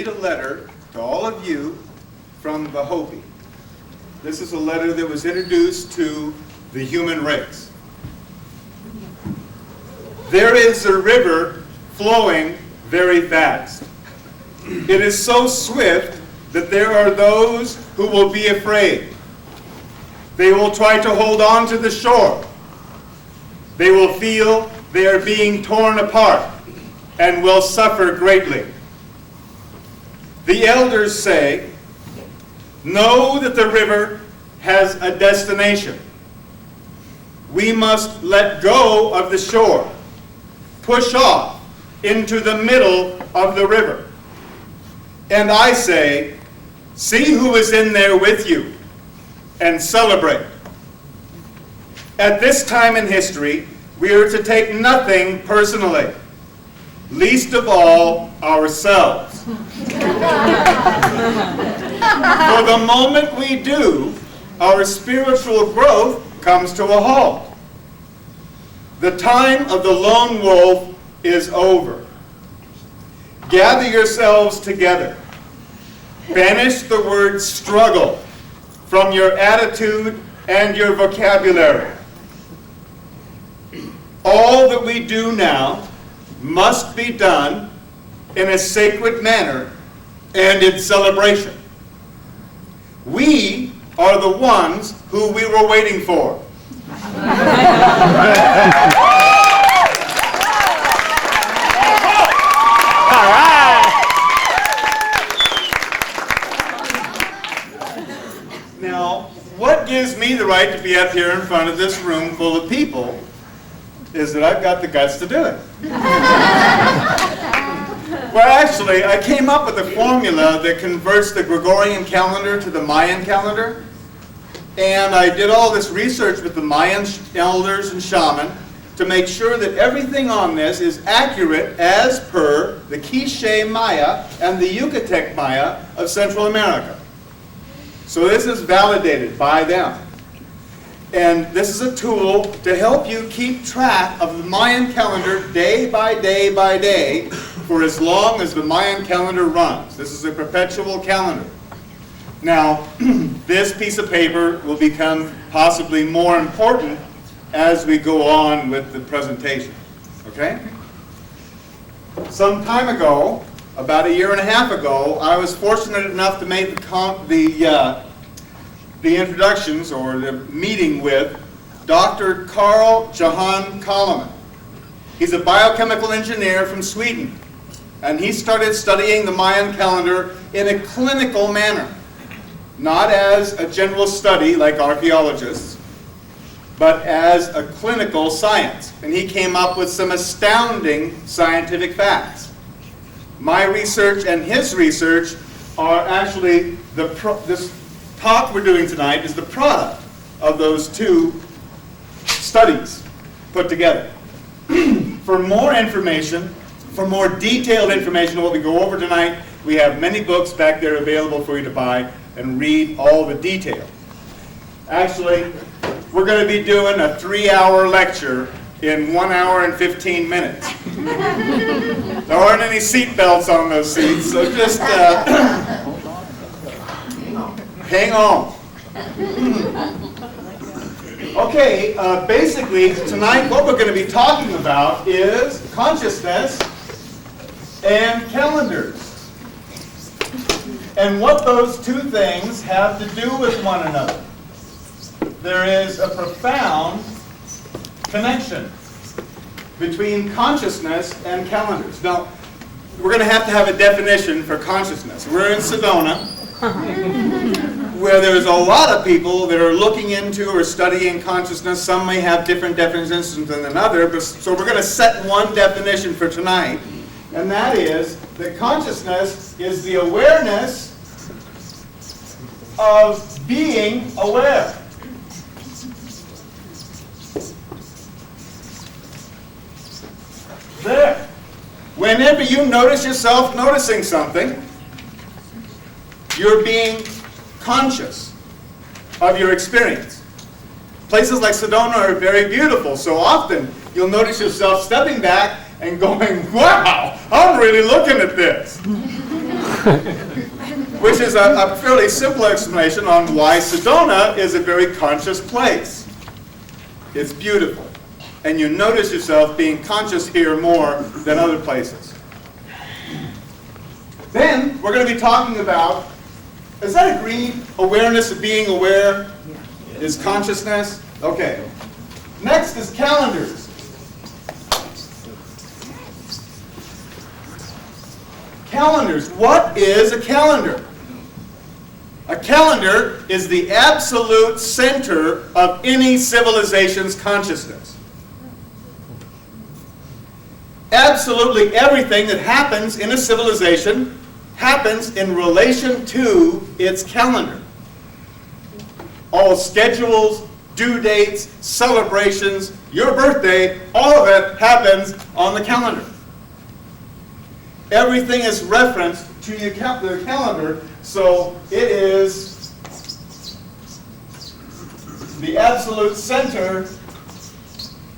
read a letter to all of you from the Hopi. This is a letter that was introduced to the human race. There is a river flowing very fast. It is so swift that there are those who will be afraid. They will try to hold on to the shore. They will feel they are being torn apart and will suffer greatly. The elders say, know that the river has a destination. We must let go of the shore, push off into the middle of the river. And I say, see who is in there with you and celebrate. At this time in history, we are to take nothing personally, least of all ourselves. For the moment we do, our spiritual growth comes to a halt. The time of the lone wolf is over. Gather yourselves together. Banish the word struggle from your attitude and your vocabulary. All that we do now must be done in a sacred manner and in celebration. We are the ones who we were waiting for. Now, what gives me the right to be up here in front of this room full of people is that I've got the guts to do it. Well, actually, I came up with a formula that converts the Gregorian calendar to the Mayan calendar. And I did all this research with the Mayan elders and shaman to make sure that everything on this is accurate as per the Quiche Maya and the Yucatec Maya of Central America. So this is validated by them. And this is a tool to help you keep track of the Mayan calendar day by day by day for as long as the Mayan calendar runs. This is a perpetual calendar. Now, this piece of paper will become possibly more important as we go on with the presentation. Okay? Some time ago, about 1.5 years ago, I was fortunate enough to make the introductions or the meeting with Dr. Carl Johan Kalaman. He's a biochemical engineer from Sweden, and he started studying the Mayan calendar in a clinical manner, not as a general study like archaeologists, but as a clinical science. And he came up with some astounding scientific facts. My research and his research are actually this talk we're doing tonight is the product of those two studies put together. For more information, for more detailed information on what we go over tonight, we have many books back there available for you to buy and read all the detail. Actually, we're going to be doing a 3-hour lecture in 1 hour and 15 minutes. There aren't any seat belts on those seats, so just hang on. Okay, basically tonight what we're going to be talking about is consciousness and calendars, and what those two things have to do with one another. There is a profound connection between consciousness and calendars. Now, we're going to have a definition for consciousness. We're in Sedona, where there's a lot of people that are looking into or studying consciousness. Some may have different definitions than another, but so we're going to set one definition for tonight, and that is that consciousness is the awareness of being aware. There. Whenever you notice yourself noticing something, you're being conscious of your experience. Places like Sedona are very beautiful, so often you'll notice yourself stepping back and going, wow, I'm really looking at this. which is a fairly simple explanation on why Sedona is a very conscious place. It's beautiful. And you notice yourself being conscious here more than other places. Then we're going to be talking about, is that agreed? Awareness of being aware is consciousness? Okay. Next is calendars. Calendars. What is a calendar? A calendar is the absolute center of any civilization's consciousness. Absolutely everything that happens in a civilization happens in relation to its calendar. All schedules, due dates, celebrations, your birthday, all of it happens on the calendar. Everything is referenced to your calendar, so it is the absolute center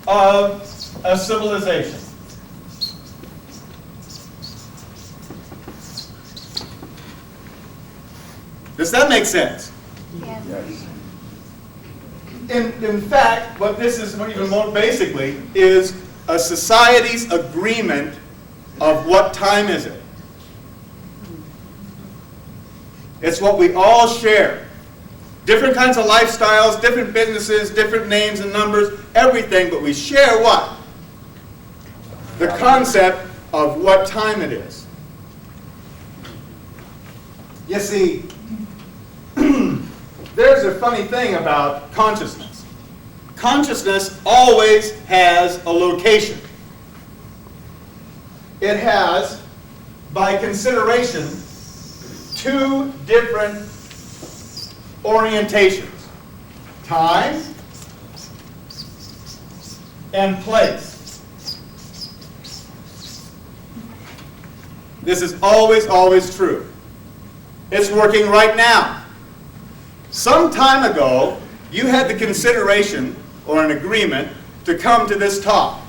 of a civilization. Does that make sense? Yes. In fact, what this is even more basically is a society's agreement of what time is it. It's what we all share. Different kinds of lifestyles, different businesses, different names and numbers, everything, but we share what? The concept of what time it is. You see, there's a funny thing about consciousness. Consciousness always has a location. It has, by consideration, two different orientations: time and place. This is always, always true. It's working right now. Some time ago, you had the consideration or an agreement to come to this talk.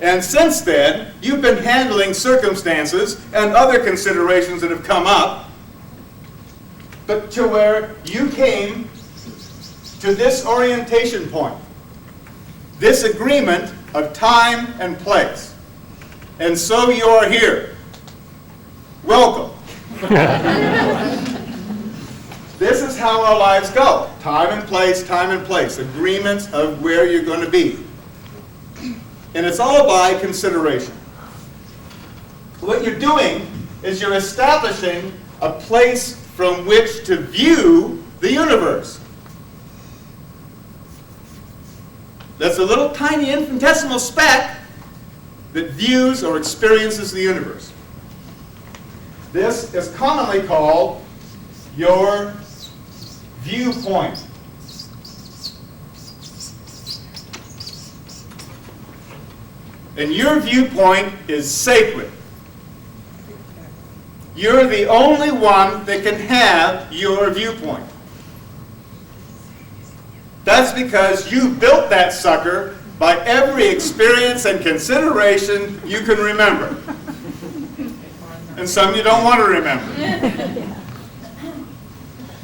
And since then, you've been handling circumstances and other considerations that have come up, but to where you came to this orientation point, this agreement of time and place. And so you are here. Welcome. This is how our lives go. Time and place, agreements of where you're going to be. And it's all by consideration. What you're doing is you're establishing a place from which to view the universe. That's a little tiny infinitesimal speck that views or experiences the universe. This is commonly called your viewpoint. And your viewpoint is sacred. You're the only one that can have your viewpoint. That's because you built that sucker by every experience and consideration you can remember. And some you don't want to remember.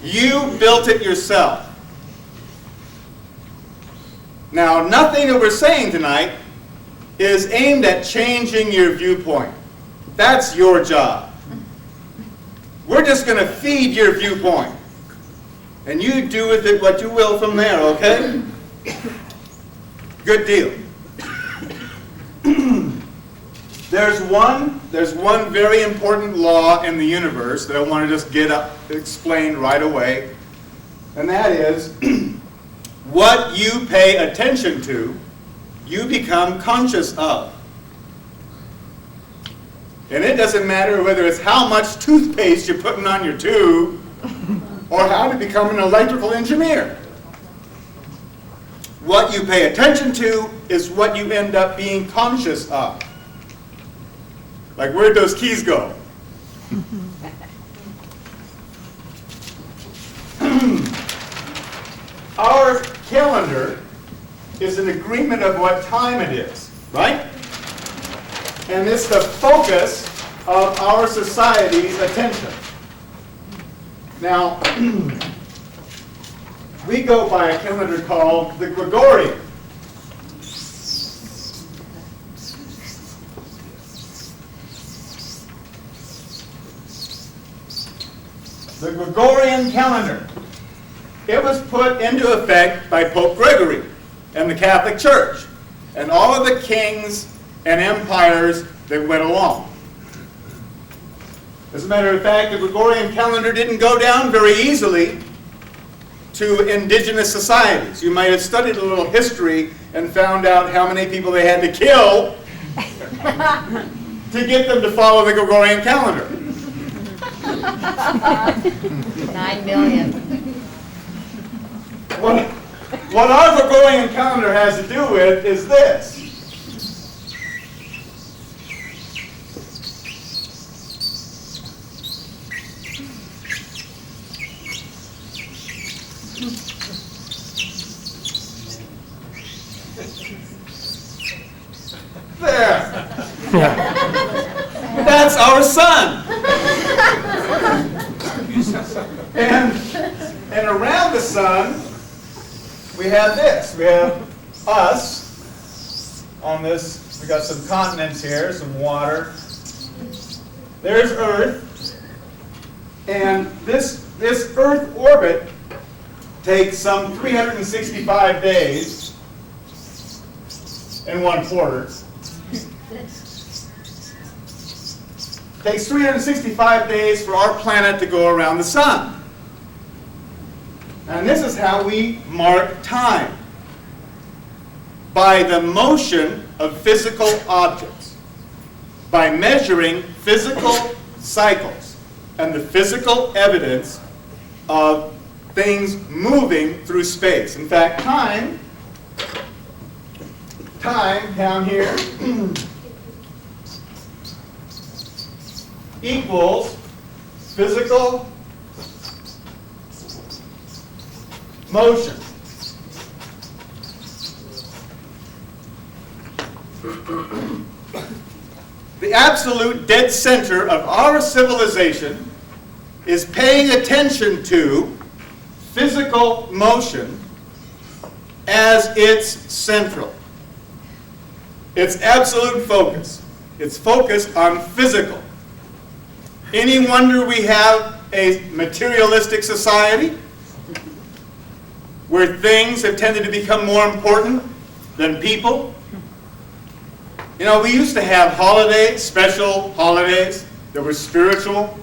You built it yourself. Now, nothing that we're saying tonight is aimed at changing your viewpoint. That's your job. We're just going to feed your viewpoint. And you do with it what you will from there, okay? Good deal. There's one very important law in the universe that I want to just explain right away. And that is, what you pay attention to, you become conscious of. And it doesn't matter whether it's how much toothpaste you're putting on your tube or how to become an electrical engineer. What you pay attention to is what you end up being conscious of. Like, where'd those keys go? Our calendar is an agreement of what time it is, right? And it's the focus of our society's attention. Now, we go by a calendar called the Gregorian. The Gregorian calendar. It was put into effect by Pope Gregory and the Catholic Church and all of the kings and empires that went along. As a matter of fact, the Gregorian calendar didn't go down very easily to indigenous societies. You might have studied a little history and found out how many people they had to kill to get them to follow the Gregorian calendar. 9 million. What our Gregorian calendar has to do with is this. There. That's our sun. And around the sun, we have this. We have us on this. We got some continents here, some water. There's Earth. And this Earth orbit takes some 365 days in 1/4. Takes 365 days for our planet to go around the sun. And this is how we mark time. By the motion of physical objects. By measuring physical cycles and the physical evidence of things moving through space. In fact, time down here equals physical motion. The absolute dead center of our civilization is paying attention to physical motion as its central. Its absolute focus. It's focused on physical. Any wonder we have a materialistic society where things have tended to become more important than people? You know, we used to have holidays, special holidays that were spiritual.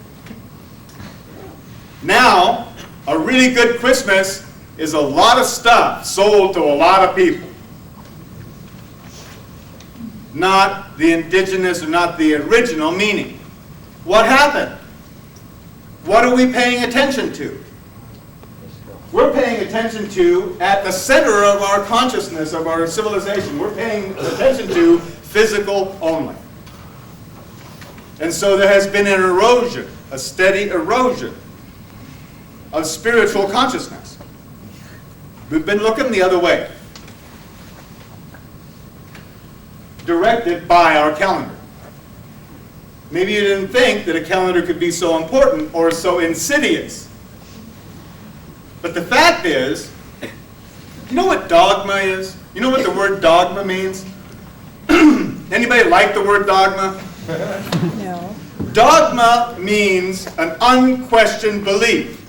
Now, a really good Christmas is a lot of stuff sold to a lot of people. Not the indigenous or not the original meaning. What happened? What are we paying attention to? We're paying attention to, at the center of our consciousness, of our civilization, we're paying attention to physical only. And so there has been an erosion, a steady erosion of spiritual consciousness. We've been looking the other way, directed by our calendar. Maybe you didn't think that a calendar could be so important or so insidious. But the fact is, you know what dogma is? You know what the word dogma means? Anybody like the word dogma? No. Dogma means an unquestioned belief.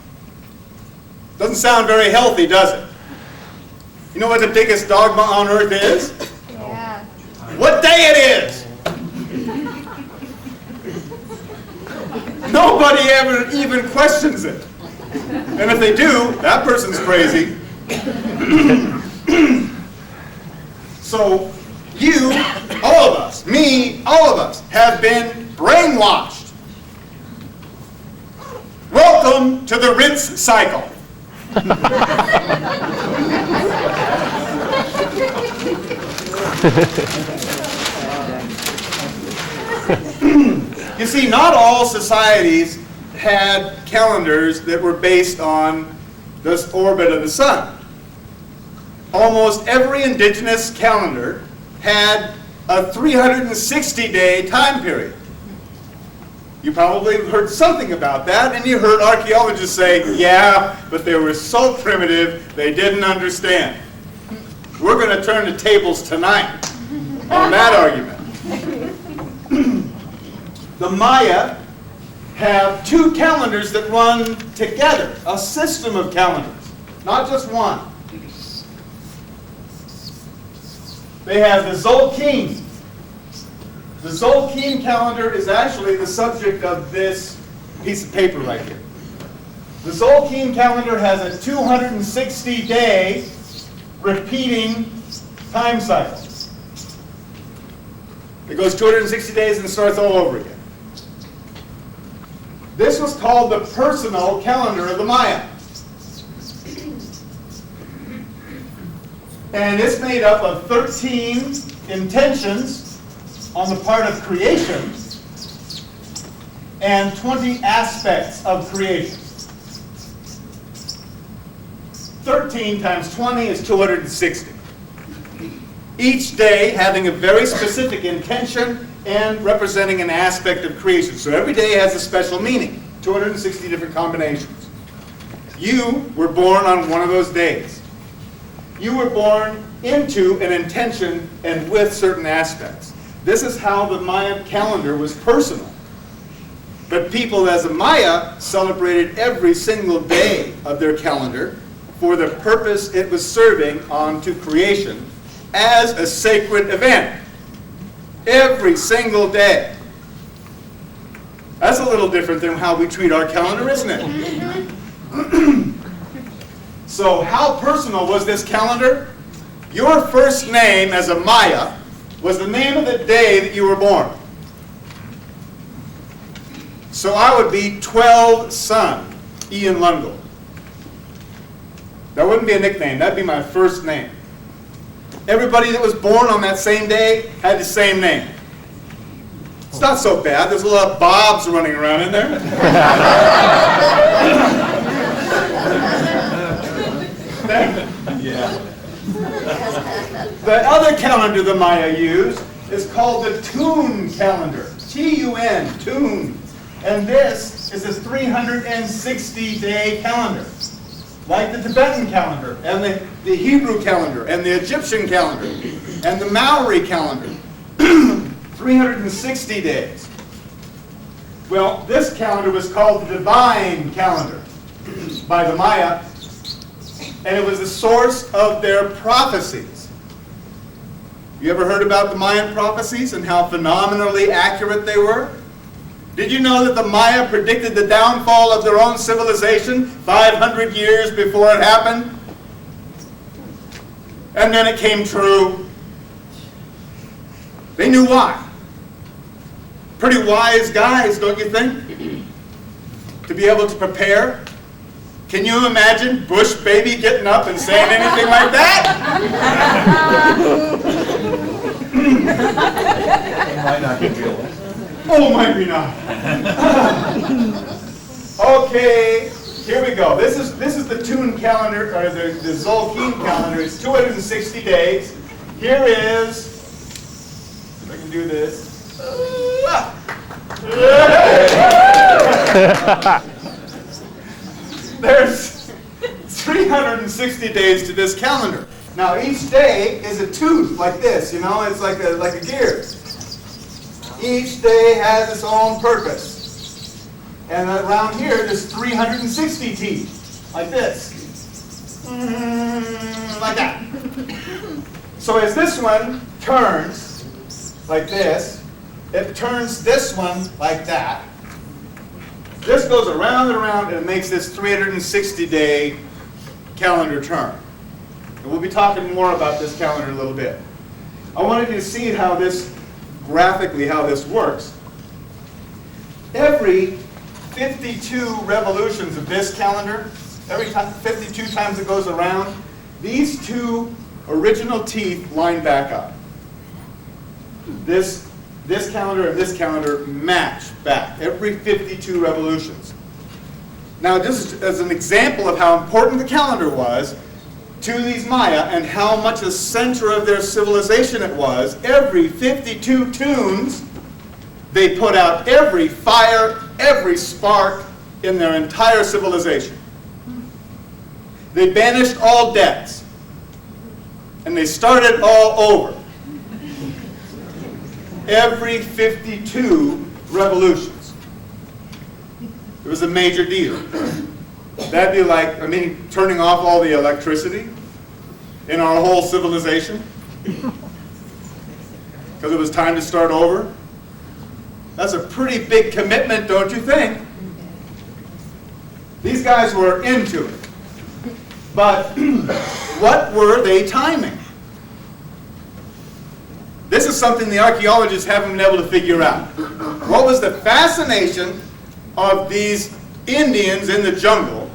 Doesn't sound very healthy, does it? You know what the biggest dogma on earth is? Yeah. What day it is! Nobody ever even questions it. And if they do, that person's crazy. So you, all of us, me, all of us, have been brainwashed. Welcome to the rinse cycle. You see, not all societies had calendars that were based on this orbit of the sun. Almost every indigenous calendar had a 360-day time period. You probably heard something about that, and you heard archaeologists say, yeah, but they were so primitive, they didn't understand. We're going to turn the tables tonight on that argument. The Maya have two calendars that run together, a system of calendars, not just one. They have the Zolkeen. The Zolkeen calendar is actually the subject of this piece of paper right here. The Zolkeen calendar has a 260-day repeating time cycle. It goes 260 days and starts all over again. This was called the personal calendar of the Maya. And it's made up of 13 intentions on the part of creation and 20 aspects of creation. 13 times 20 is 260. Each day having a very specific intention and representing an aspect of creation. So every day has a special meaning, 260 different combinations. You were born on one of those days. You were born into an intention and with certain aspects. This is how the Mayan calendar was personal. But people as a Maya celebrated every single day of their calendar for the purpose it was serving onto creation as a sacred event. Every single day. That's a little different than how we treat our calendar, isn't it? So how personal was this calendar? Your first name as a Maya was the name of the day that you were born. So I would be 12 son, Ian Lundell. That wouldn't be a nickname, that'd be my first name. Everybody that was born on that same day had the same name. It's not so bad, there's a lot of Bobs running around in there. Yeah. The other calendar the Maya used is called the Tun calendar. T-U-N, Tun. And this is a 360-day calendar. Like the Tibetan calendar, and the Hebrew calendar, and the Egyptian calendar, and the Maori calendar. 360 days. Well, this calendar was called the Divine Calendar by the Maya, and it was the source of their prophecies. You ever heard about the Mayan prophecies and how phenomenally accurate they were? Did you know that the Maya predicted the downfall of their own civilization 500 years before it happened? And then it came true. They knew why. Pretty wise guys, don't you think? To be able to prepare. Can you imagine Bush baby getting up and saying anything like that? It might not be real. Oh, maybe not. Okay, here we go. This is the Tun calendar, or the Zolkeen calendar. It's 260 days. Here is, if I can do this. There's 360 days to this calendar. Now each day is a tooth like this, you know, it's like a gear. Each day has its own purpose. And around here, there's 360 teeth, like this. Like that. So as this one turns, like this, it turns this one like that. This goes around and around, and it makes this 360-day calendar turn. And we'll be talking more about this calendar in a little bit. I wanted you to see how this graphically how this works. Every 52 revolutions of this calendar, every time 52 times it goes around, these two original teeth line back up. This calendar and this calendar match back every 52 revolutions. Now, just as an example of how important the calendar was to these Maya and how much the center of their civilization it was, every 52 tunes, They put out every fire, every spark in their entire civilization. They banished all debts. And they started all over. Every 52 revolutions. It was a major deal. That'd be like, turning off all the electricity in our whole civilization. Because it was time to start over. That's a pretty big commitment, don't you think? These guys were into it. But what were they timing? This is something the archaeologists haven't been able to figure out. What was the fascination of these Indians in the jungle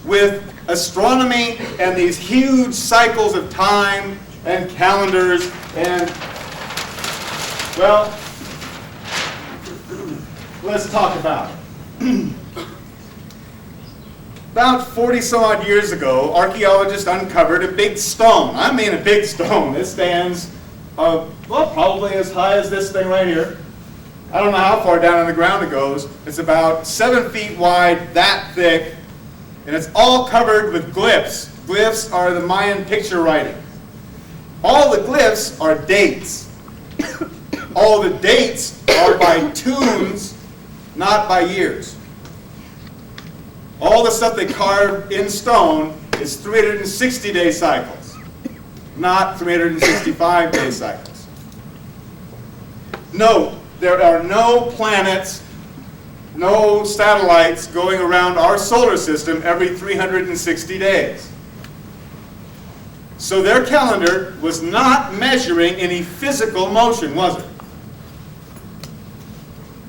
with astronomy and these huge cycles of time and calendars and, well, let's talk about it. About 40 some odd years ago, archaeologists uncovered a big stone. I mean a big stone. It stands, well, probably as high as this thing right here. I don't know how far down on the ground it goes. It's about 7 feet wide, that thick, and it's all covered with glyphs. Glyphs are the Mayan picture writing. All the glyphs are dates. All the dates are by tunes, not by years. All the stuff they carved in stone is 360-day cycles, not 365-day cycles. Note, there are no planets, no satellites going around our solar system every 360 days. So their calendar was not measuring any physical motion, was it?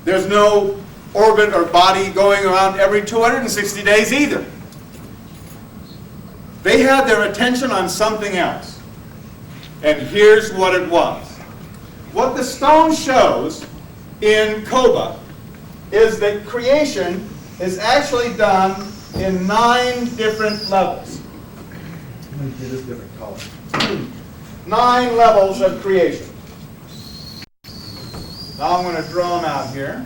There's no orbit or body going around every 260 days either. They had their attention on something else. And here's what it was. What the stone shows in Koba is that creation is actually done in 9 different levels. Let me get this different color. 9 levels of creation. Now I'm going to draw them out here.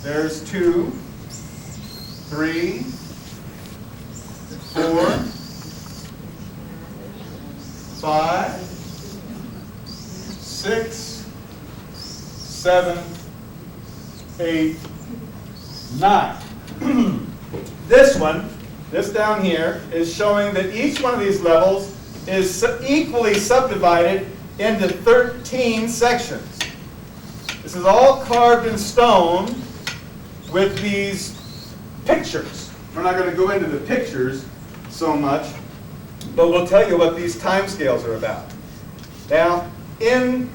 There's 2, 3, 4, 5, 6, 7, 8, 9. This one, this down here, is showing that each one of these levels is equally subdivided into 13 sections. This is all carved in stone with these pictures. We're not going to go into the pictures so much, but we'll tell you what these time scales are about. Now, in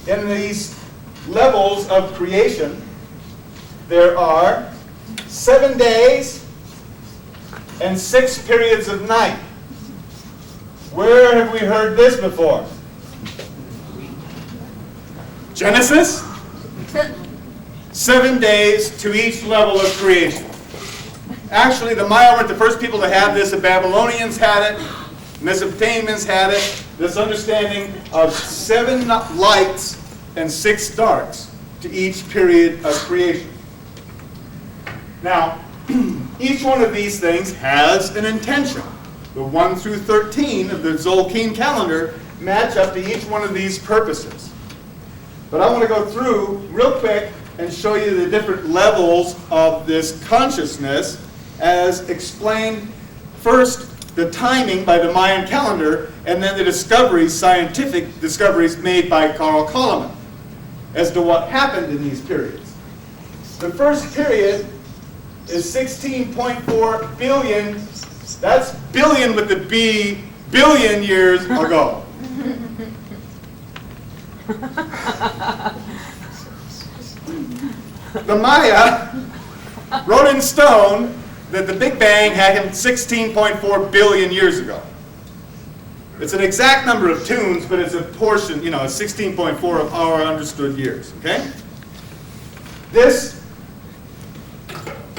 these levels of creation, there are 7 days and 6 periods of night. Where have we heard this before? Genesis? 7 days to each level of creation. Actually, the Maya weren't the first people to have this. The Babylonians had it. Mesopotamians had it. This understanding of 7 lights and 6 darks to each period of creation. Now, each one of these things has an intention. The 1 through 13 of the Zolkeen calendar match up to each one of these purposes. But I want to go through real quick and show you the different levels of this consciousness as explained. First, the timing by the Mayan calendar, and then the discoveries, scientific discoveries made by Carl Coleman as to what happened in these periods. The first period is 16.4 billion, that's billion with the B, billion years ago. The Maya wrote in stone that the Big Bang happened 16.4 billion years ago. It's an exact number of tunes, but it's a portion, it's 16.4 of our understood years, okay? This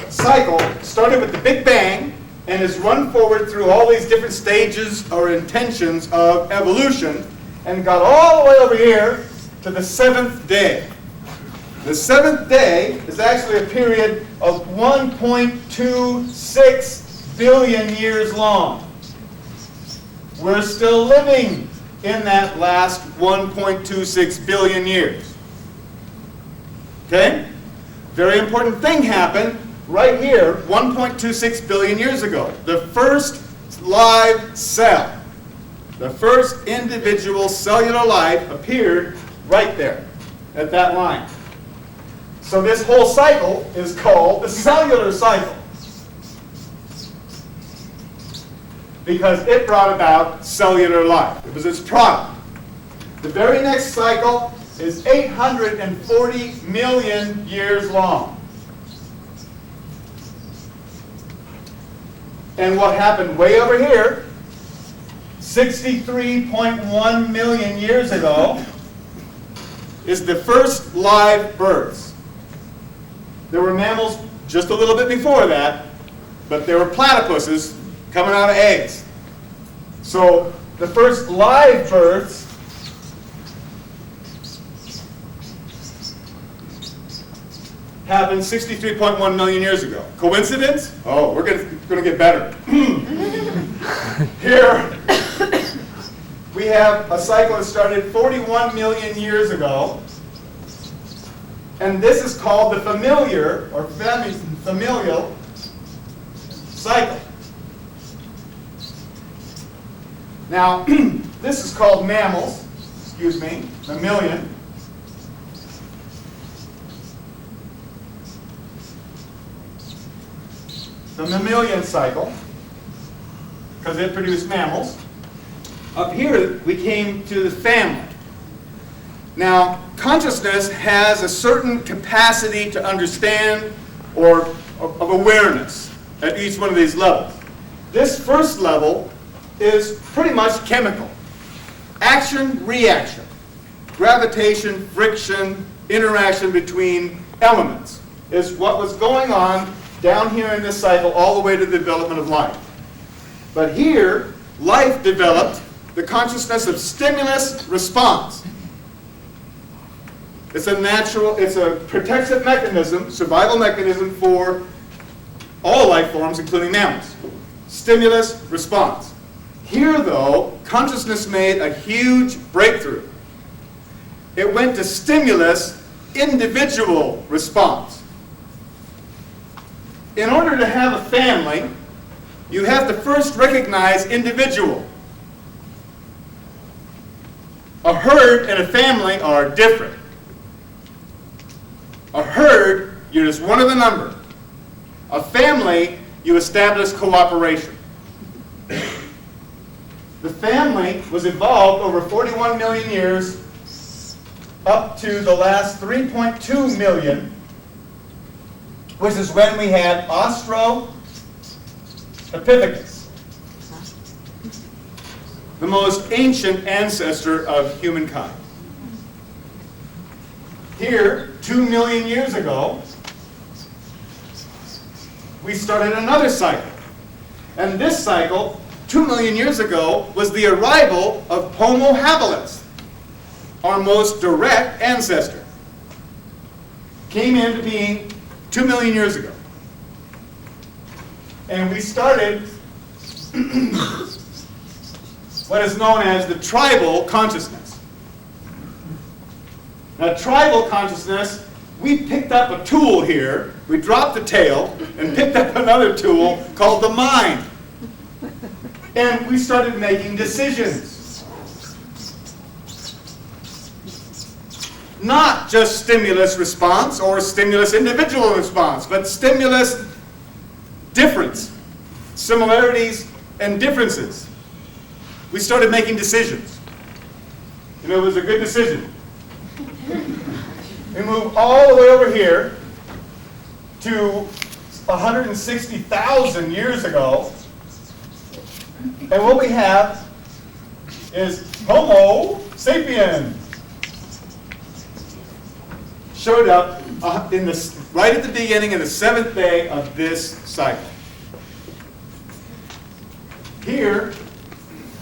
cycle started with the Big Bang and has run forward through all these different stages or intentions of evolution and got all the way over here to the 7th day. The 7th day is actually a period of 1.26 billion years long. We're still living in that last 1.26 billion years. Okay? Very important thing happened right here 1.26 billion years ago. The first live cell, the first individual cellular life appeared right there at that line. So this whole cycle is called the cellular cycle because it brought about cellular life. It was its product. The very next cycle is 840 million years long. And what happened way over here, 63.1 million years ago, is the first live births. There were mammals just a little bit before that, but there were platypuses coming out of eggs. So the first live births happened 63.1 million years ago. Coincidence? Oh, we're going to get better. Here we have a cycle that started 41 million years ago. And this is called the familiar or familial cycle. Now, this is called mammals, mammalian. The mammalian cycle, because it produced mammals. Up here, we came to the family. Now, consciousness has a certain capacity to understand or of awareness at each one of these levels. This first level is pretty much chemical. Action, reaction, gravitation, friction, interaction between elements is what was going on down here in this cycle all the way to the development of life. But here, life developed the consciousness of stimulus response. It's a protective mechanism, survival mechanism for all life forms, including mammals. Stimulus response. Here, though, consciousness made a huge breakthrough. It went to stimulus individual response. In order to have a family, you have to first recognize individual. A herd and a family are different. A herd, you're just one of the number. A family, you establish cooperation. The family was evolved over 41 million years up to the last 3.2 million, which is when we had Australopithecus, the most ancient ancestor of humankind. Here, 2 million years ago, we started another cycle. And this cycle, 2 million years ago, was the arrival of Homo habilis, our most direct ancestor. Came into being 2 million years ago. And we started what is known as the tribal consciousness. Now, tribal consciousness, we picked up a tool here, we dropped the tail, and picked up another tool called the mind. And we started making decisions. Not just stimulus response or stimulus individual response, but stimulus difference, similarities and differences. We started making decisions. And it was a good decision. We move all the way over here to 160,000 years ago. And what we have is Homo sapiens. Showed up right at the beginning in the 7th day of this cycle. Here,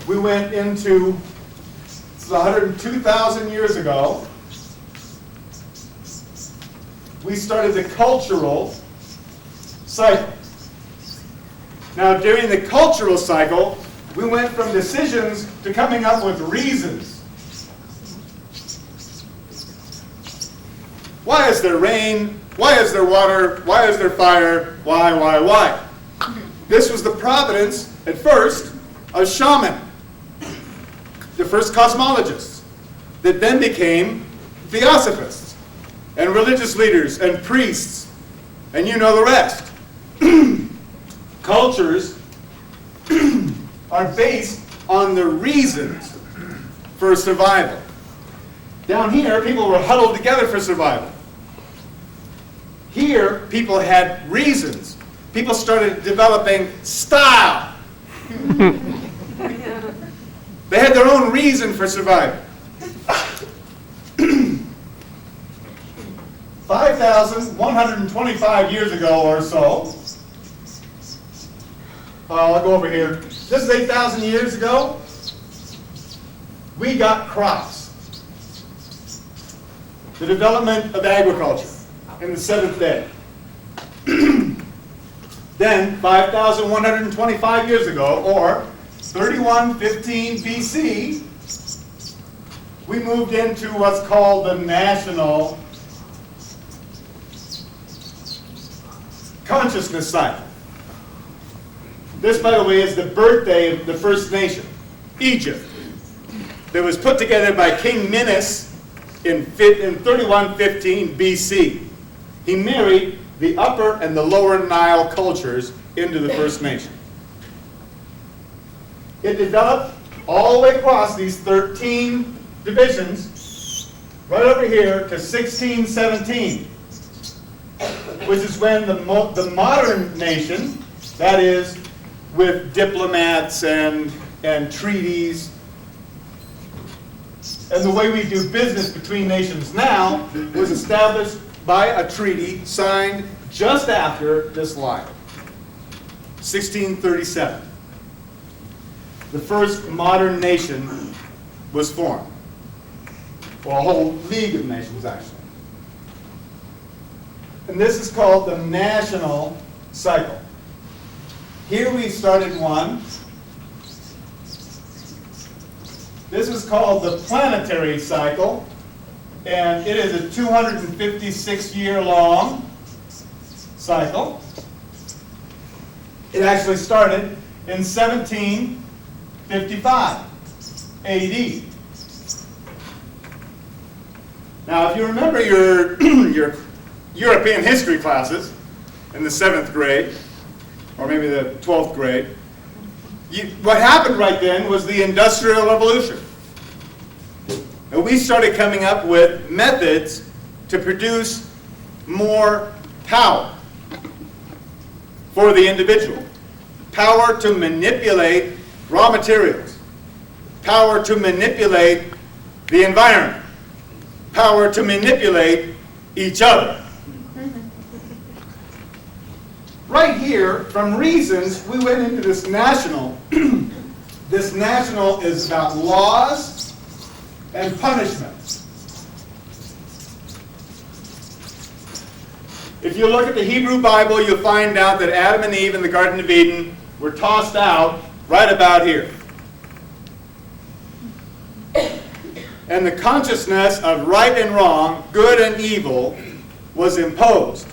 we went into 102,000 years ago, we started the cultural cycle. Now, during the cultural cycle, we went from decisions to coming up with reasons. Why is there rain? Why is there water? Why is there fire? Why? This was the providence, at first, of shaman, the first cosmologists, that then became theosophists, and religious leaders, and priests, and you know the rest. Cultures are based on the reasons for survival. Down here, people were huddled together for survival. Here, people had reasons. People started developing style. They had their own reason for survival. 5,125 years ago or so, I'll go over here. This is 8,000 years ago. We got crops. The development of agriculture in the seventh day. Then, 5,125 years ago, or 3115 BC, we moved into what's called the national consciousness cycle. This, by the way, is the birthday of the first nation, Egypt, that was put together by King Minos in 3115 BC. He married the upper and the lower Nile cultures into the first nation. It developed all the way across these 13 divisions, right over here to 1617, which is when the modern nation, that is, with diplomats and treaties, and the way we do business between nations now, was established by a treaty signed just after this line, 1637. The first modern nation was formed, or a whole league of nations, actually. And this is called the national cycle. Here we started one. This is called the planetary cycle, and it is a 256-year-long cycle. It actually started in 1755 AD. Now, if you remember your European history classes in the 7th grade, or maybe the 12th grade, what happened right then was the Industrial Revolution. And we started coming up with methods to produce more power for the individual. Power to manipulate raw materials. Power to manipulate the environment. Power to manipulate each other. Right here, from reasons, we went into this national. This national is about laws and punishments. If you look at the Hebrew Bible, you'll find out that Adam and Eve in the Garden of Eden were tossed out right about here. And the consciousness of right and wrong, good and evil, was imposed.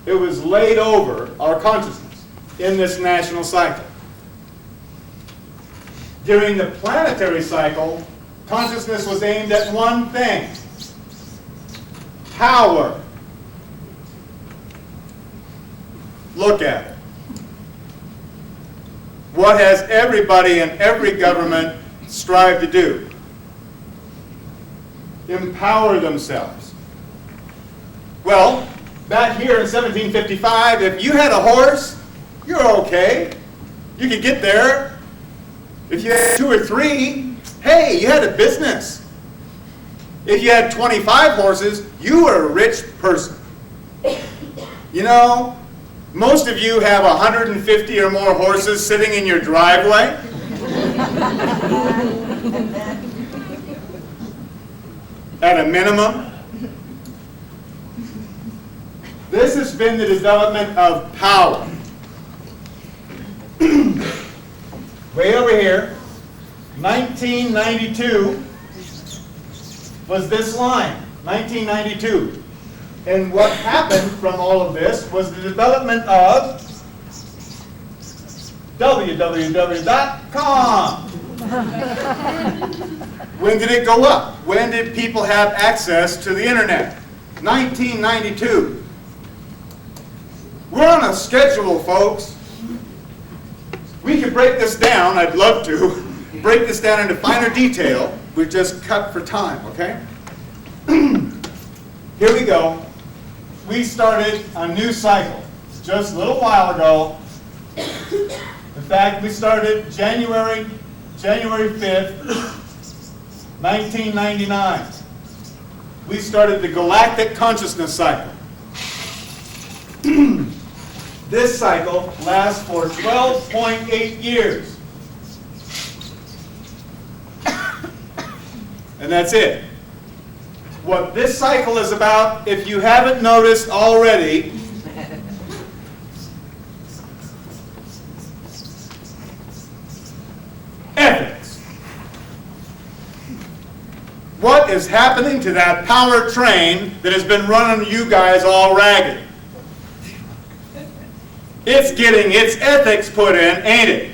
It was laid over our consciousness in this national cycle. During the planetary cycle, consciousness was aimed at one thing: power. Look at it. What has everybody in every government strived to do? Empower themselves. Well, back here in 1755, if you had a horse, you're okay. You could get there. If you had 2 or 3, hey, you had a business. If you had 25 horses, you were a rich person. You know, most of you have 150 or more horses sitting in your driveway. At a minimum, this has been the development of power. Way over here, 1992 was this line, 1992. And what happened from all of this was the development of www.com. When did it go up? When did people have access to the internet? 1992. We're on a schedule, folks. We could break this down, I'd love to, break this down into finer detail. We just cut for time, okay? Here we go. We started a new cycle just a little while ago. In fact, we started January 5th, 1999. We started the galactic consciousness cycle. This cycle lasts for 12.8 years. And that's it. What this cycle is about, if you haven't noticed already, ethics. What is happening to that power train that has been running you guys all ragged? It's getting its ethics put in, ain't it?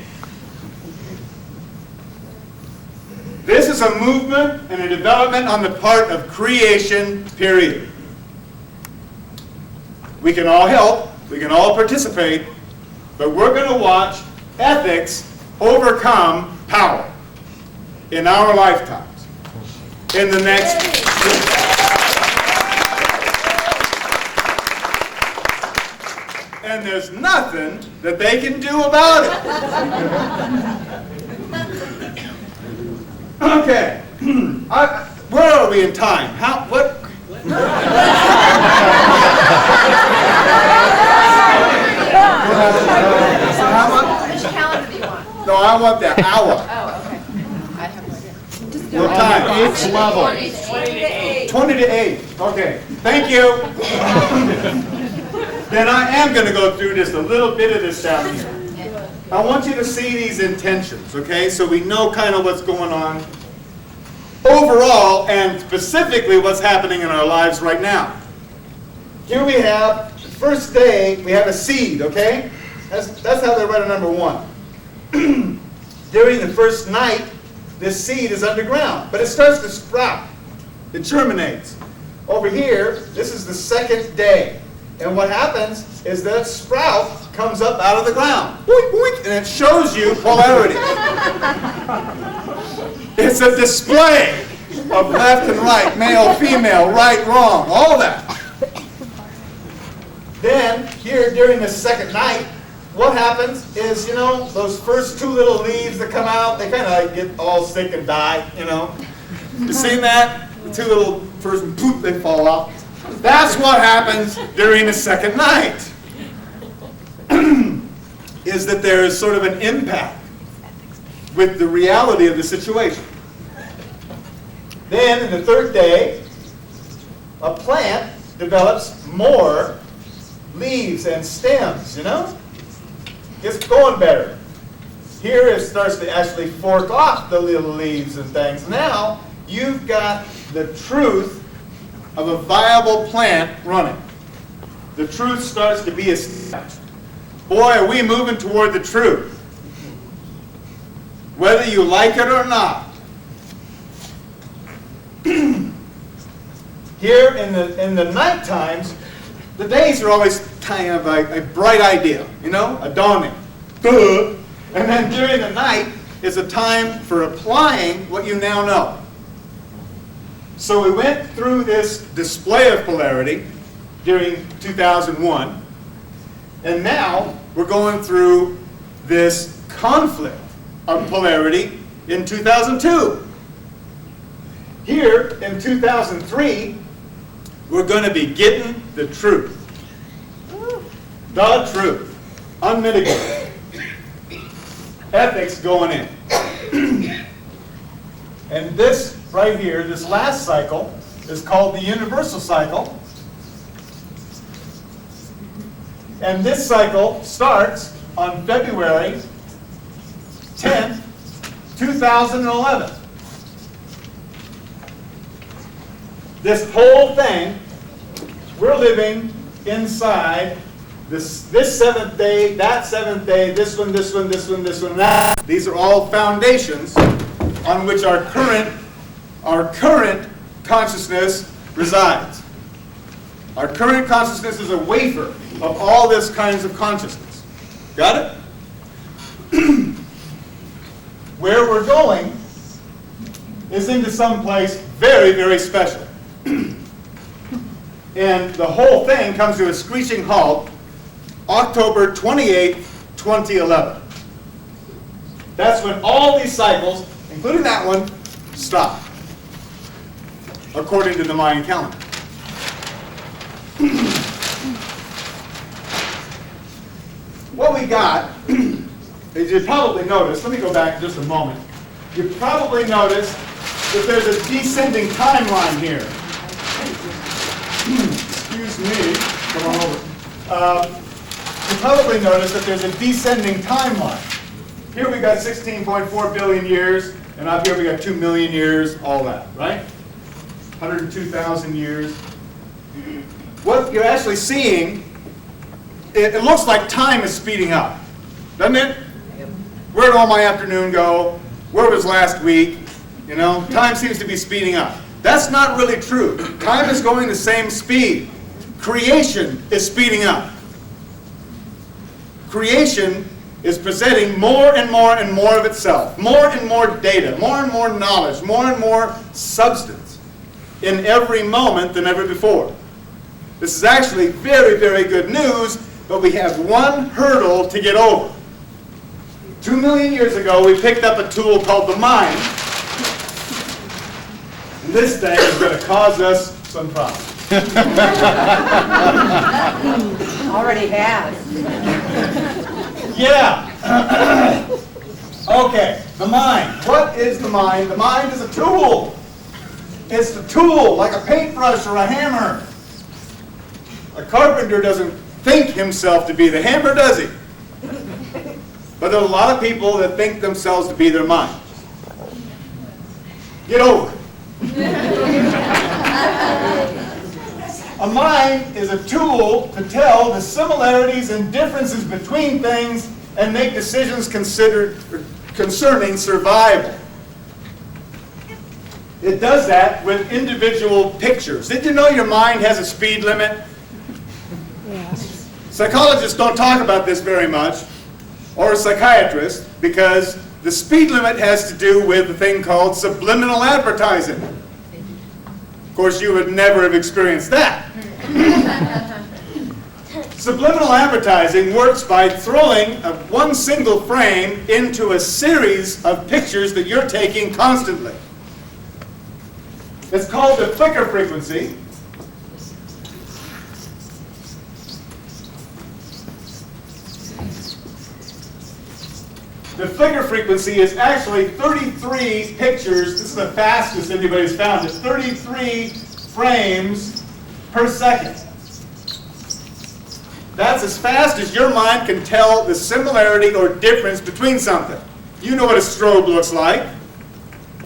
This is a movement and a development on the part of creation, period. We can all help, we can all participate, but we're going to watch ethics overcome power in our lifetimes. In the next... And there's nothing that they can do about it. Okay. Where are we in time? What? How much? Which calendar do you want? No, I want the hour. Oh, okay. I have no idea. What time? Each level. 20 to 8. 20 to 8. Okay. Thank you. Then I am going to go through just a little bit of this down here. I want you to see these intentions, okay? So we know kind of what's going on overall and specifically what's happening in our lives right now. Here we have, the first day, we have a seed, okay? That's how they read a number 1. During the first night, this seed is underground, but it starts to sprout. It germinates. Over here, this is the second day. And what happens is that sprout comes up out of the ground. Boink, boink, and it shows you polarity. It's a display of left and right, male, female, right, wrong, all that. Then, here during the second night, what happens is, you know, those first 2 little leaves that come out, they kind of like get all sick and die, you know. You seen that? The 2 little first, poof, they fall off. That's what happens during the second night. Is that there is sort of an impact with the reality of the situation. Then, in the third day, a plant develops more leaves and stems, you know? It's going better. Here it starts to actually fork off the little leaves and things. Now, you've got the truth of a viable plant running. The truth starts to be established. Boy, are we moving toward the truth. Whether you like it or not. Here in the night times, the days are always kind of a bright idea, you know, a dawning. Duh. And then during the night is a time for applying what you now know. So we went through this display of polarity during 2001, and now we're going through this conflict of polarity in 2002. Here in 2003, we're going to be getting the truth. The truth. Unmitigated. Ethics going in. And this right here, this last cycle, is called the universal cycle. And this cycle starts on February 10th, 2011. This whole thing, we're living inside this seventh day, that seventh day, this one, this one, this one, this one, that. These are all foundations on which our current consciousness resides. Our current consciousness is a wafer of all this kinds of consciousness. Got it? Where we're going is into some place very, very special. And the whole thing comes to a screeching halt October 28, 2011. That's when all these cycles, including that one, stop, according to the Mayan calendar. What we got is, you probably noticed, let me go back just a moment. You probably noticed that there's a descending timeline here. Excuse me, come on over. You probably noticed that there's a descending timeline. Here we got 16.4 billion years, and up here we got 2 million years, all that, right? 102,000 years. What you're actually seeing, it looks like time is speeding up, doesn't it? Where did all my afternoon go? Where was last week? You know, time seems to be speeding up. That's not really true. Time is going the same speed. Creation is speeding up. Creation is presenting more and more and more of itself, more and more data, more and more knowledge, more and more substance in every moment than ever before. This is actually very, very good news, but we have one hurdle to get over. 2 million years ago, we picked up a tool called the mind. And this thing is going to cause us some problems. Already has. Yeah. Okay, the mind. What is the mind? The mind is a tool. It's a tool, like a paintbrush or a hammer. A carpenter doesn't think himself to be the hammer, does he? But there are a lot of people that think themselves to be their mind. Get over it. A mind is a tool to tell the similarities and differences between things and make decisions concerning survival. It does that with individual pictures. Did you know your mind has a speed limit? Yes. Psychologists don't talk about this very much, or psychiatrists, because the speed limit has to do with a thing called subliminal advertising. Of course, you would never have experienced that. Subliminal advertising works by throwing one single frame into a series of pictures that you're taking constantly. It's called the flicker frequency. The flicker frequency is actually 33 pictures. This is the fastest anybody's found. It's 33 frames per second. That's as fast as your mind can tell the similarity or difference between something. You know what a strobe looks like.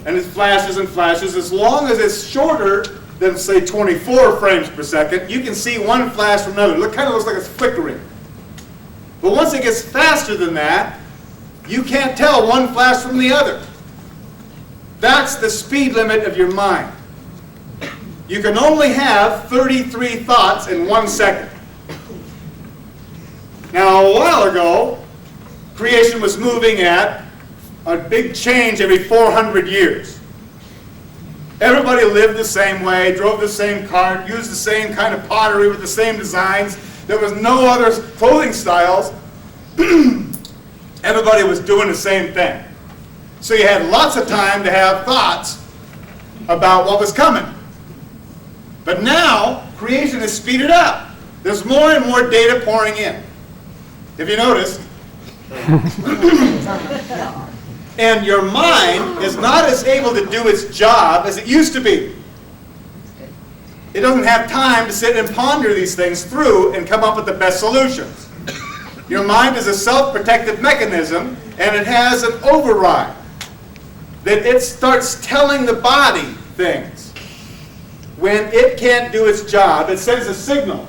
And it flashes and flashes. As long as it's shorter than, say, 24 frames per second, you can see one flash from another. It kind of looks like it's flickering. But once it gets faster than that, you can't tell one flash from the other. That's the speed limit of your mind. You can only have 33 thoughts in 1 second. Now, a while ago, creation was moving at a big change every 400 years. Everybody lived the same way, drove the same cart, used the same kind of pottery with the same designs. There was no other clothing styles. Everybody was doing the same thing. So you had lots of time to have thoughts about what was coming. But now, creation is speeded up. There's more and more data pouring in. If you noticed, And your mind is not as able to do its job as it used to be. It doesn't have time to sit and ponder these things through and come up with the best solutions. Your mind is a self-protective mechanism, and it has an override. That it starts telling the body things. When it can't do its job, it sends a signal.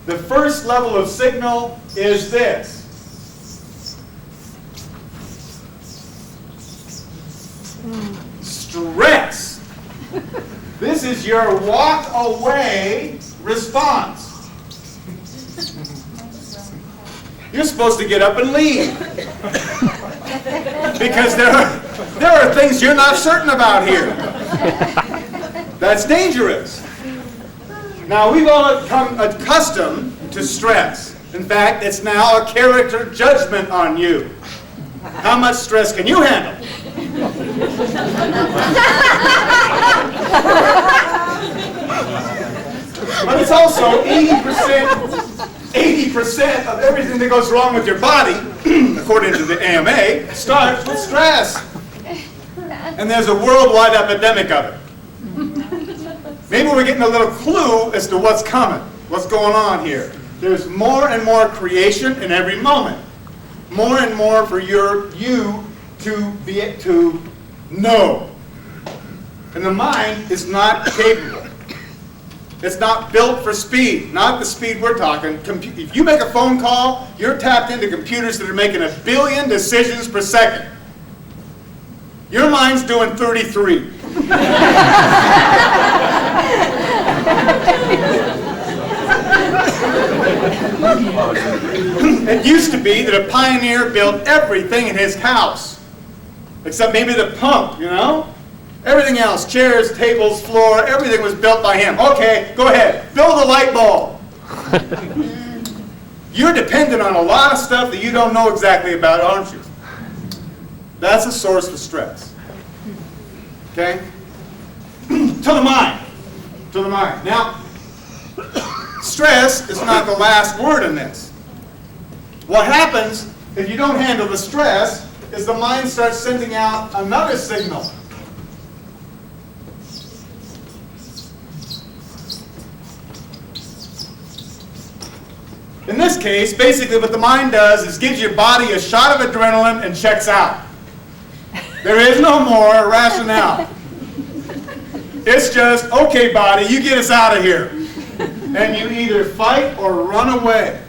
The first level of signal is this. Stress. This is your walk away response. You're supposed to get up and leave. Because there are things you're not certain about here. That's dangerous. Now, we've all become accustomed to stress. In fact, it's now a character judgment on you. How much stress can you handle? But it's also 80% of everything that goes wrong with your body, according to the AMA, starts with stress. And there's a worldwide epidemic of it. Maybe we're getting a little clue as to what's coming, what's going on here. There's more and more creation in every moment. More and more for you to know. And the mind is not capable. It's not built for speed, not the speed we're talking. If you make a phone call, you're tapped into computers that are making 1 billion decisions per second. Your mind's doing 33. It used to be that a pioneer built everything in his house, except maybe the pump, you know? Everything else, chairs, tables, floor, everything was built by him. Okay, go ahead, build a light bulb. You're dependent on a lot of stuff that you don't know exactly about, aren't you? That's a source of stress. Okay? To the mind. To the mind. Now, stress is not the last word in this. What happens if you don't handle the stress is the mind starts sending out another signal. In this case, basically what the mind does is gives your body a shot of adrenaline and checks out. There is no more rationale. It's just, okay, body, you get us out of here. And you either fight or run away.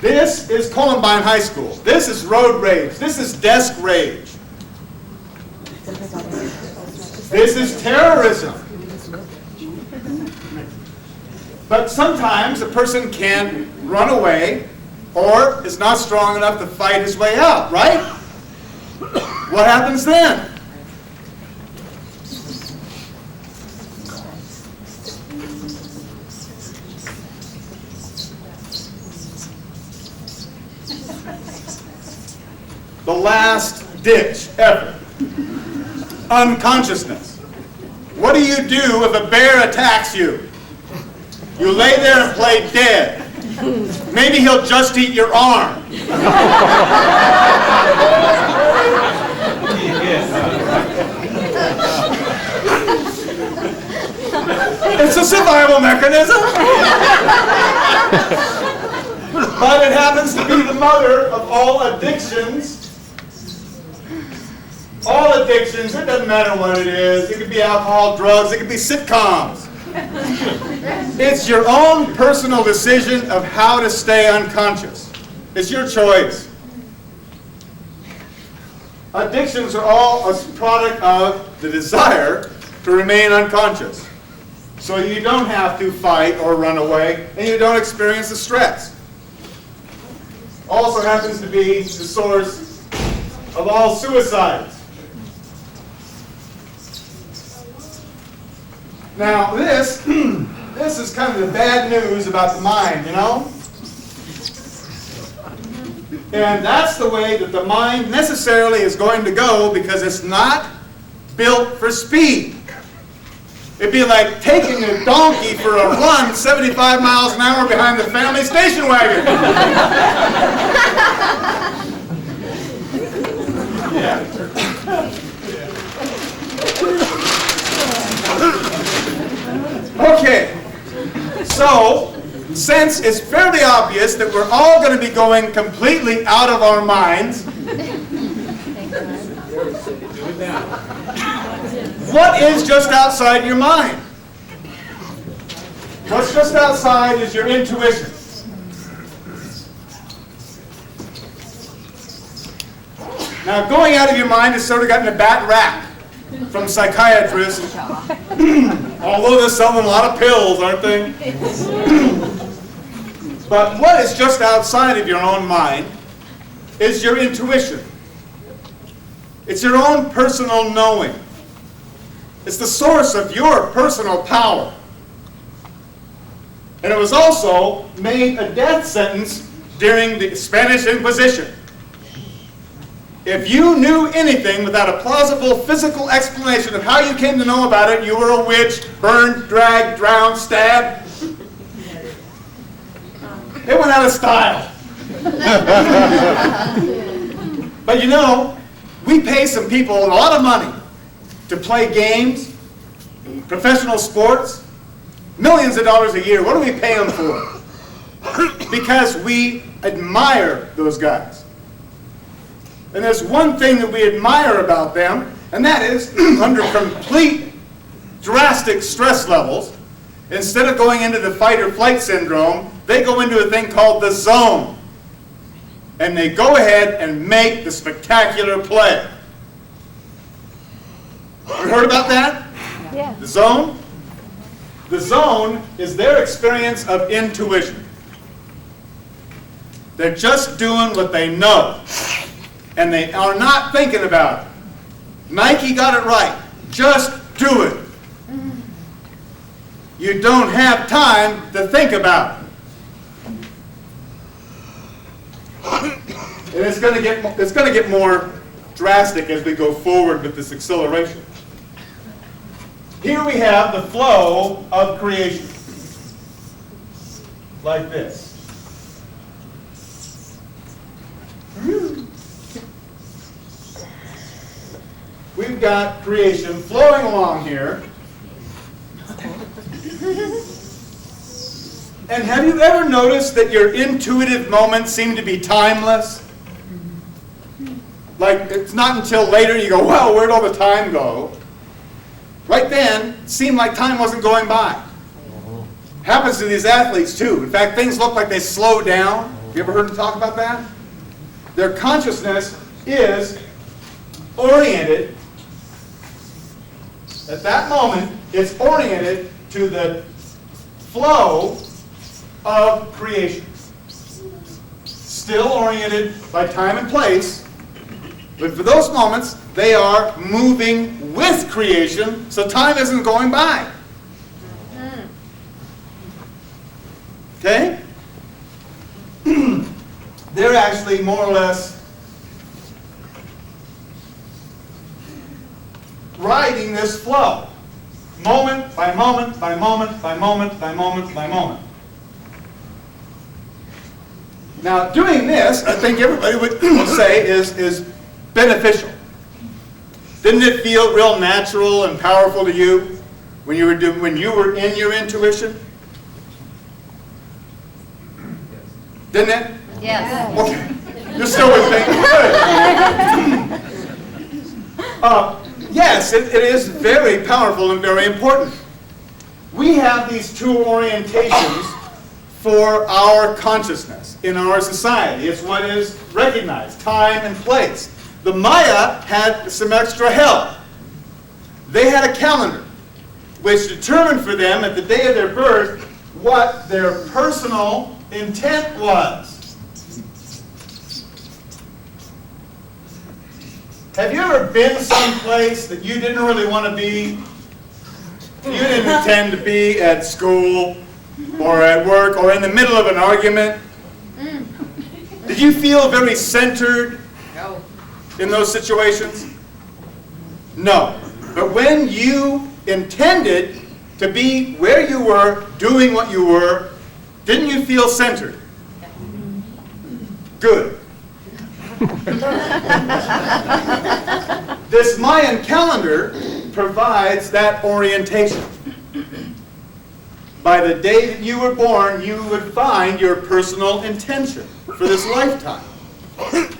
This is Columbine High School. This is road rage. This is desk rage. This is terrorism. But sometimes a person can run away or is not strong enough to fight his way out, right? What happens then? The last ditch effort. Unconsciousness. What do you do if a bear attacks you? You lay there and play dead. Maybe he'll just eat your arm. It's a survival mechanism. But it happens to be the mother of all addictions. All addictions, it doesn't matter what it is. It could be alcohol, drugs, it could be sitcoms. It's your own personal decision of how to stay unconscious. It's your choice. Addictions are all a product of the desire to remain unconscious. So you don't have to fight or run away, and you don't experience the stress. Also happens to be the source of all suicides. Now this is kind of the bad news about the mind, you know? And that's the way that the mind necessarily is going to go because it's not built for speed. It'd be like taking a donkey for a run 75 miles an hour behind the family station wagon. Okay, so since it's fairly obvious that we're all going to be going completely out of our minds, what is just outside your mind? What's just outside is your intuition. Now, going out of your mind has sort of gotten a bad rap from psychiatrists, although they're selling a lot of pills, aren't they? But what is just outside of your own mind is your intuition. It's your own personal knowing. It's the source of your personal power. And it was also made a death sentence during the Spanish Inquisition. If you knew anything without a plausible physical explanation of how you came to know about it, you were a witch, burned, dragged, drowned, stabbed. It went out of style. But you know, we pay some people a lot of money to play games, professional sports, millions of dollars a year. What do we pay them for? Because we admire those guys. And there's one thing that we admire about them, and that is under complete drastic stress levels, instead of going into the fight or flight syndrome, they go into a thing called the zone. And they go ahead and make the spectacular play. You heard about that? Yeah. The zone? The zone is their experience of intuition. They're just doing what they know. And they are not thinking about it. Nike got it right. Just do it. You don't have time to think about it. And it's going to get more drastic as we go forward with this acceleration. Here we have the flow of creation. Like this. We've got creation flowing along here. And have you ever noticed that your intuitive moments seem to be timeless? Like, it's not until later you go, well, where'd all the time go? Right then, it seemed like time wasn't going by. Happens to these athletes too. In fact, things look like they slow down. You ever heard them talk about that? Their consciousness is oriented. At that moment, it's oriented to the flow of creation. Still oriented by time and place, but for those moments, they are moving with creation, so time isn't going by. Okay? They're actually more or less riding this flow, moment by moment by moment by moment by moment by moment. Now, doing this, I think everybody would say is beneficial. Didn't it feel real natural and powerful to you when you were in your intuition? Didn't it? Yes. Okay. You're still with me. Yes, it is very powerful and very important. We have these two orientations for our consciousness in our society. It's what is recognized, time and place. The Maya had some extra help. They had a calendar which determined for them at the day of their birth what their personal intent was. Have you ever been someplace that you didn't really want to be? You didn't intend to be at school or at work or in the middle of an argument? Did you feel very centered in those situations? No. But when you intended to be where you were, doing what you were, didn't you feel centered? Good. This Mayan calendar provides that orientation. by the day that you were born, you would find your personal intention for this lifetime.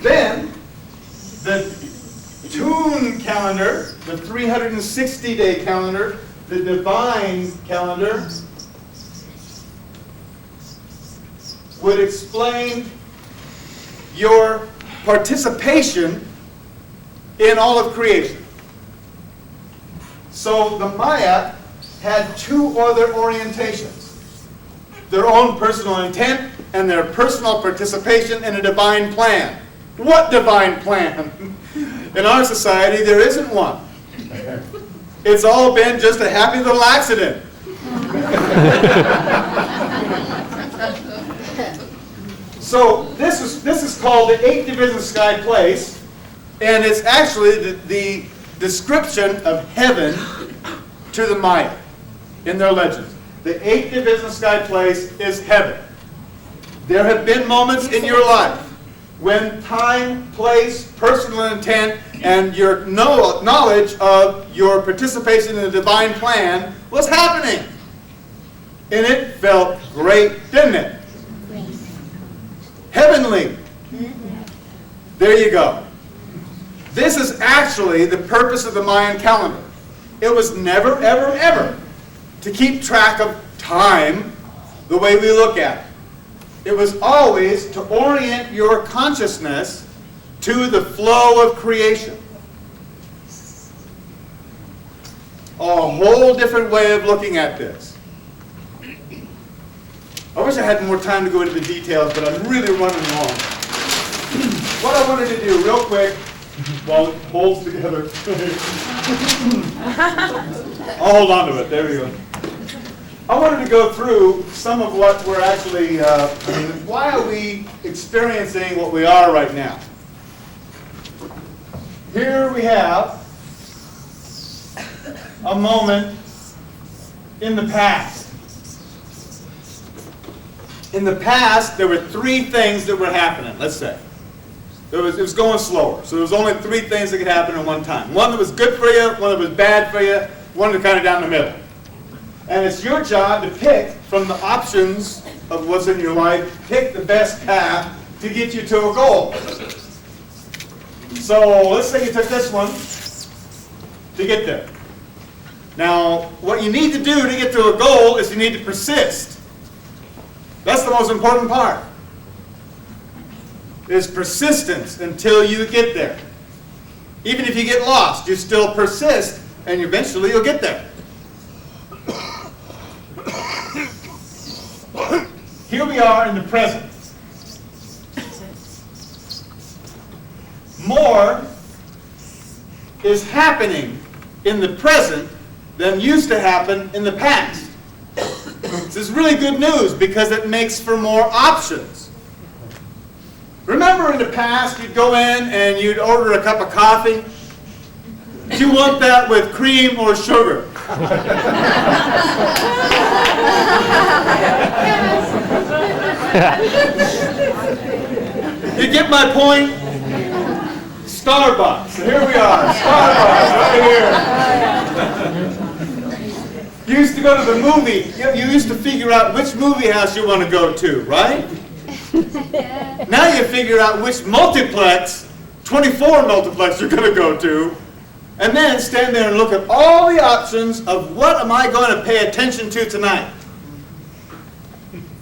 Then, the Tune calendar, the 360-day calendar, the divine calendar, would explain your participation in all of creation. So the Maya had two other orientations: their own personal intent and their personal participation in a divine plan. What divine plan? In our society, there isn't one. It's all been just a happy little accident. So this is called the 8th division sky place, and it's actually the description of heaven to the Maya in their legends. The 8th division sky place is heaven. There have been moments in your life when time, place, personal intent, and your knowledge of your participation in the divine plan was happening. And it felt great, didn't it? Heavenly. There you go. This is actually the purpose of the Mayan calendar. It was never, ever, ever to keep track of time the way we look at it. It was always to orient your consciousness to the flow of creation. A whole different way of looking at this. I wish I had more time to go into the details, but I'm really running long. What I wanted to do real quick, while it holds together. I'll hold on to it. There we go. I wanted to go through some of what we're actually, why are we experiencing what we are right now? Here we have a moment in the past. In the past, there were 3 things that were happening, let's say. It was going slower, so there was only 3 things that could happen at one time. One that was good for you, one that was bad for you, one that kind of down the middle. And it's your job to pick from the options of what's in your life, pick the best path to get you to a goal. So let's say you took this one to get there. Now, what you need to do to get to a goal is you need to persist. That's the most important part. Is persistence until you get there. Even if you get lost, you still persist, and eventually you'll get there. Here we are in the present. More is happening in the present than used to happen in the past. This is really good news because it makes for more options. Remember in the past, you'd go in and you'd order a cup of coffee? Do you want that with cream or sugar? You get my point? Starbucks. So here we are, Starbucks, right here. You used to go to the movie. You used to figure out which movie house you want to go to, right? Now you figure out which multiplex, 24 multiplex you're going to go to, and then stand there and look at all the options of what am I going to pay attention to tonight.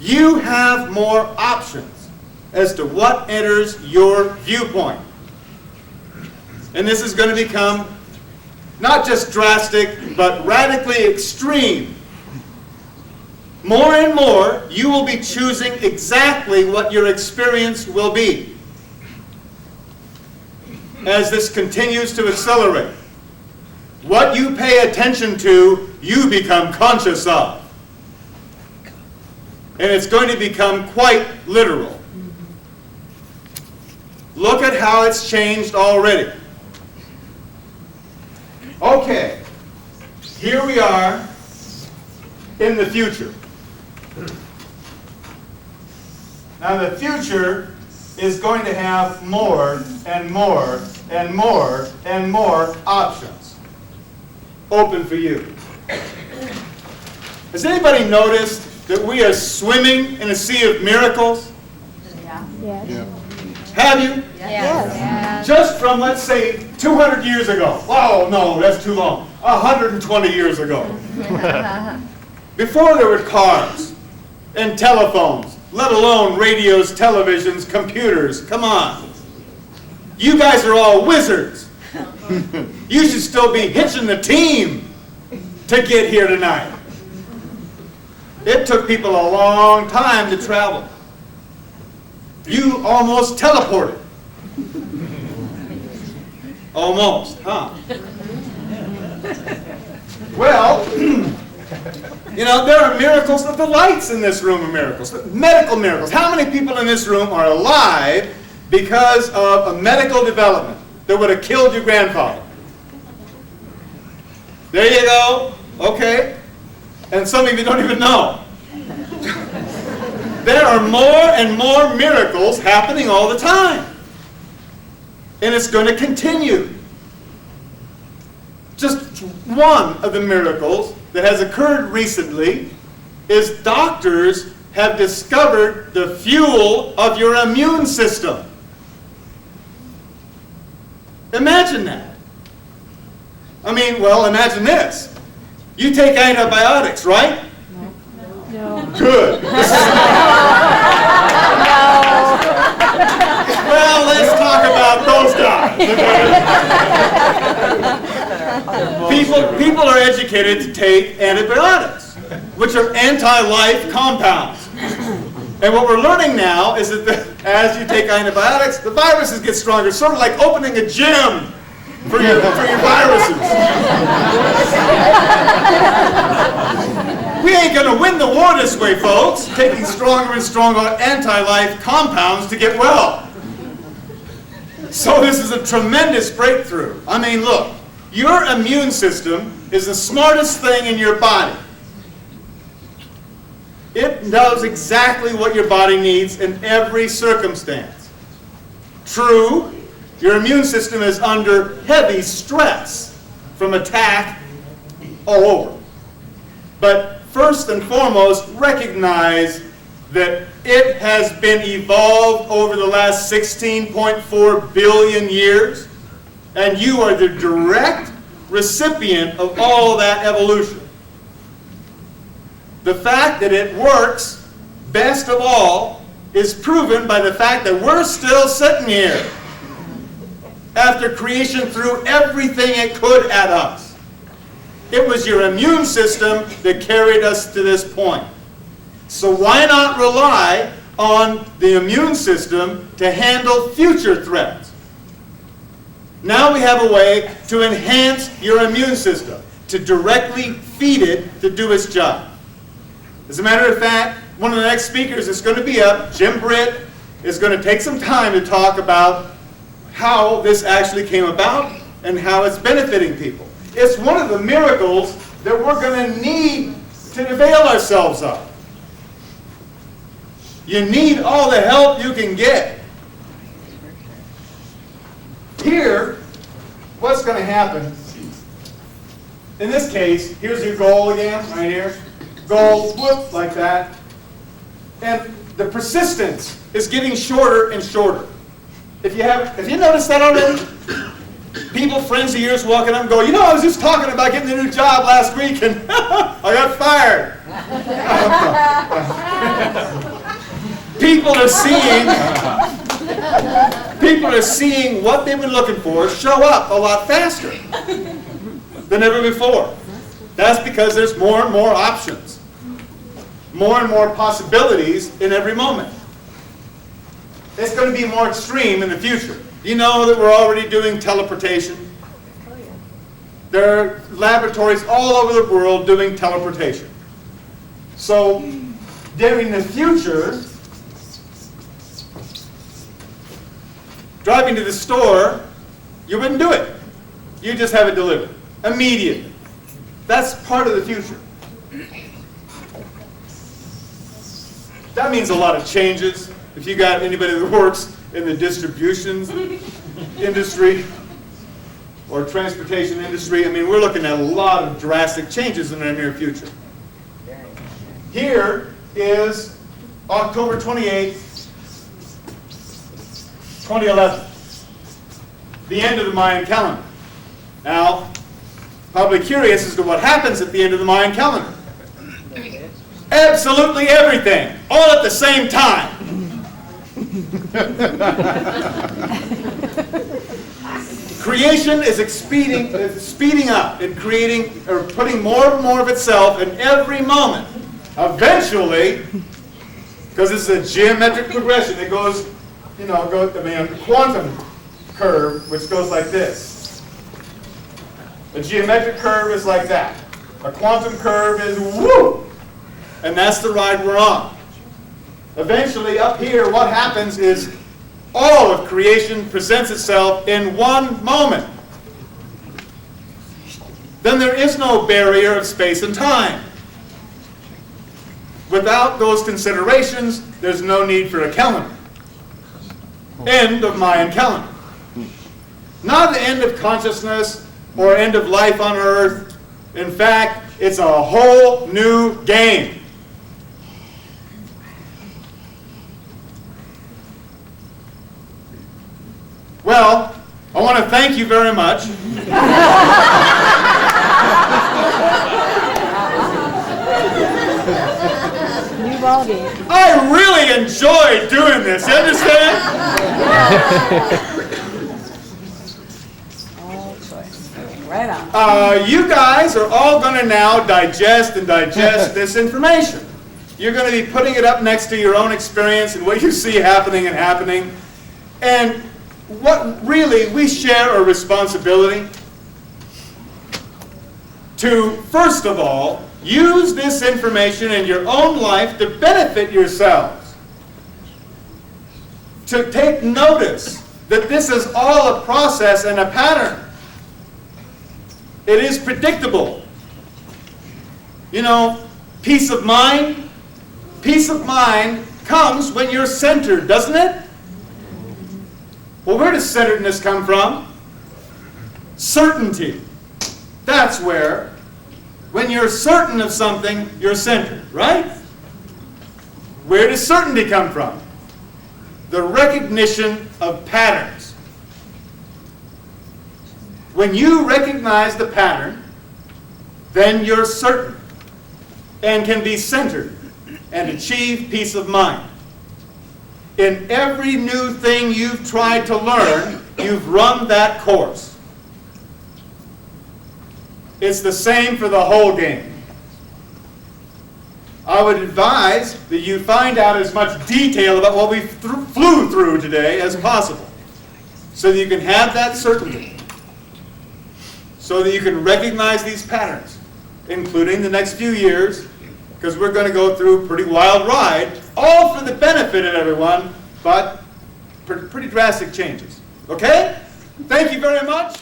You have more options as to what enters your viewpoint. And this is going to become not just drastic, but radically extreme. More and more, you will be choosing exactly what your experience will be as this continues to accelerate. What you pay attention to, you become conscious of. And it's going to become quite literal. Look at how it's changed already. Okay, here we are in the future. Now the future is going to have more and more and more and more options open for you. Has anybody noticed that we are swimming in a sea of miracles? Yes. Have you? Yes. Just from, let's say, 200 years ago. Oh, no, that's too long. 120 years ago. Before there were cars and telephones, let alone radios, televisions, computers. Come on. You guys are all wizards. You should still be hitching the team to get here tonight. It took people a long time to travel. You almost teleported. Almost, huh? Well, you know, there are miracles. The lights in this room are miracles. Medical miracles. How many people in this room are alive because of a medical development that would have killed your grandfather? There you go. Okay. And some of you don't even know. There are more and more miracles happening all the time. And it's going to continue. Just one of the miracles that has occurred recently is doctors have discovered the fuel of your immune system. Imagine that. I mean, well, imagine this. You take antibiotics, right? No. Good. Well, let's talk about those guys. People are educated to take antibiotics, which are anti-life compounds. And what we're learning now is that as you take antibiotics, the viruses get stronger, sort of like opening a gym for your viruses. We ain't going to win the war this way, folks, taking stronger and stronger anti-life compounds to get well. So this is a tremendous breakthrough. I mean, look, your immune system is the smartest thing in your body. It knows exactly what your body needs in every circumstance. True, your immune system is under heavy stress from attack all over. But first and foremost, recognize that it has been evolved over the last 16.4 billion years, and you are the direct recipient of all that evolution. The fact that it works, best of all, is proven by the fact that we're still sitting here after creation threw everything it could at us. It was your immune system that carried us to this point. So why not rely on the immune system to handle future threats? Now we have a way to enhance your immune system, to directly feed it to do its job. As a matter of fact, one of the next speakers that's going to be up, Jim Britt, is going to take some time to talk about how this actually came about and how it's benefiting people. It's one of the miracles that we're going to need to avail ourselves of. You need all the help you can get. Here, what's going to happen, in this case, here's your goal again, right here. Goal, whoop, like that. And the persistence is getting shorter and shorter. Have you noticed that already? People, friends of yours walking up and go, you know, I was just talking about getting a new job last week and I got fired. People are seeing what they've been looking for show up a lot faster than ever before. That's because there's more and more options, more and more possibilities in every moment. It's going to be more extreme in the future. You know that we're already doing teleportation. There are laboratories all over the world doing teleportation. So during the future, driving to the store, you wouldn't do it. You just have it delivered immediately. That's part of the future. That means a lot of changes. If you got anybody that works in the distribution industry or transportation industry, I mean, we're looking at a lot of drastic changes in the near future. Here is October 28th, 2011. The end of the Mayan calendar. Now, probably curious as to what happens at the end of the Mayan calendar. Absolutely everything, all at the same time. Creation is speeding up and creating or putting more and more of itself in every moment. Eventually, because this is a geometric progression, it goes, a quantum curve, which goes like this. A geometric curve is like that. A quantum curve is woo! And that's the ride we're on. Eventually, up here, what happens is all of creation presents itself in one moment. Then there is no barrier of space and time. Without those considerations, there's no need for a calendar. End of Mayan calendar. Not the end of consciousness or end of life on Earth. In fact, it's a whole new game. Well, I want to thank you very much. New ball game. I really enjoy doing this, you understand? Oh, choice. Right on. You guys are all going to now digest this information. You're going to be putting it up next to your own experience and what you see happening. And what really, we share a responsibility to, first of all, use this information in your own life to benefit yourselves. To take notice that this is all a process and a pattern. It is predictable. Peace of mind. Peace of mind comes when you're centered, doesn't it? Well, where does centeredness come from? Certainty. That's where, when you're certain of something, you're centered, right? Where does certainty come from? The recognition of patterns. When you recognize the pattern, then you're certain and can be centered and achieve peace of mind. In every new thing you've tried to learn, you've run that course. It's the same for the whole game. I would advise that you find out as much detail about what we flew through today as possible, so that you can have that certainty, so that you can recognize these patterns, including the next few years, because we're going to go through a pretty wild ride, all for the benefit of everyone, but pretty drastic changes. Okay? Thank you very much.